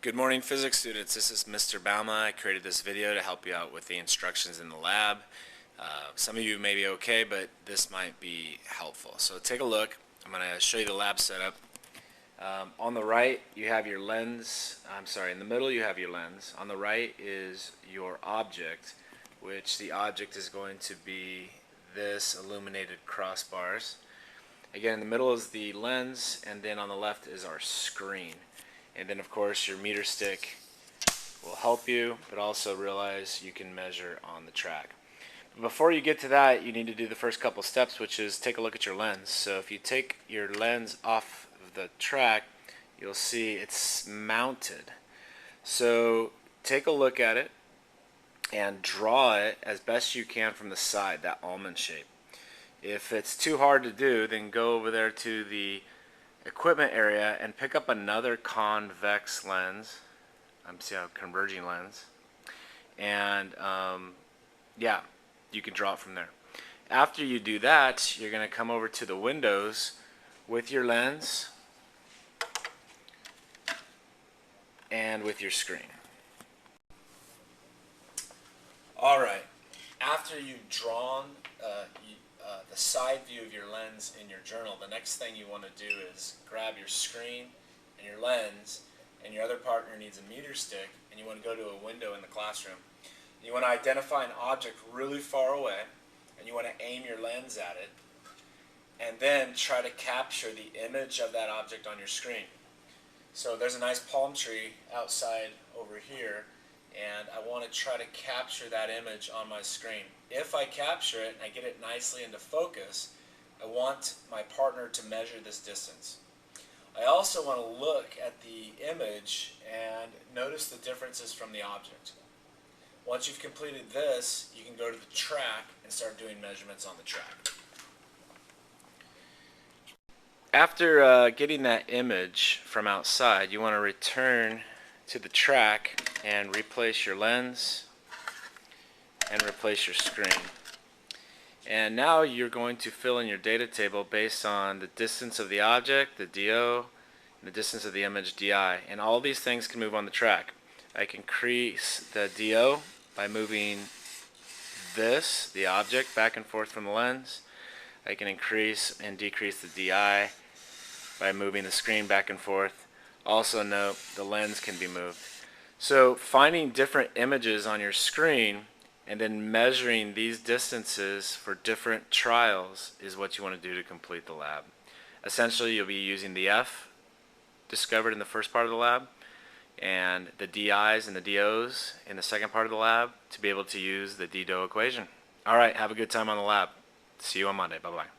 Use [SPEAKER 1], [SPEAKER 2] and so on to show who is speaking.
[SPEAKER 1] Good morning, physics students. This is Mr. Bauma. I created this video to help you out with the instructions in the lab. Some of you may be okay, but this might be helpful. So take a look. I'm going to show you the lab setup. On the right, you have your lens. In the middle you have your lens. On the right is your object, which the object is going to be this illuminated crossbars. Again, in the middle is the lens, and then on the left is our screen. And then of course your meter stick will help you, but also realize you can measure on the track. But before you get to that, you need to do the first couple steps, which is take a look at your lens. So if you take your lens off of the track, you'll see it's mounted. So take a look at it and draw it as best you can from the side, that almond shape. If it's too hard to do, then go over there to the equipment area and pick up another convex lens. See a converging lens, and yeah, you can draw it from there. After you do that, you're going to come over to the windows with your lens and with your screen. Alright, after you've drawn the side view of your lens in your journal, the next thing you want to do is grab your screen and your lens, and your other partner needs a meter stick, and you want to go to a window in the classroom. You want to identify an object really far away, and you want to aim your lens at it, and then try to capture the image of that object on your screen. So there's a nice palm tree outside over here, and I want to try to capture that image on my screen. If I capture it and I get it nicely into focus, I want my partner to measure this distance. I also want to look at the image and notice the differences from the object. Once you've completed this, you can go to the track and start doing measurements on the track. After getting that image from outside, you want to return to the track and replace your lens and replace your screen. And now you're going to fill in your data table based on the distance of the object, the DO, and the distance of the image, DI. And all these things can move on the track. I can increase the DO by moving this, the object, back and forth from the lens. I can increase and decrease the DI by moving the screen back and forth. Also note the lens can be moved. So finding different images on your screen and then measuring these distances for different trials is what you want to do to complete the lab. Essentially, you'll be using the F discovered in the first part of the lab and the DIs and the DOs in the second part of the lab to be able to use the DDO equation. Alright, have a good time on the lab. See you on Monday. Bye-bye.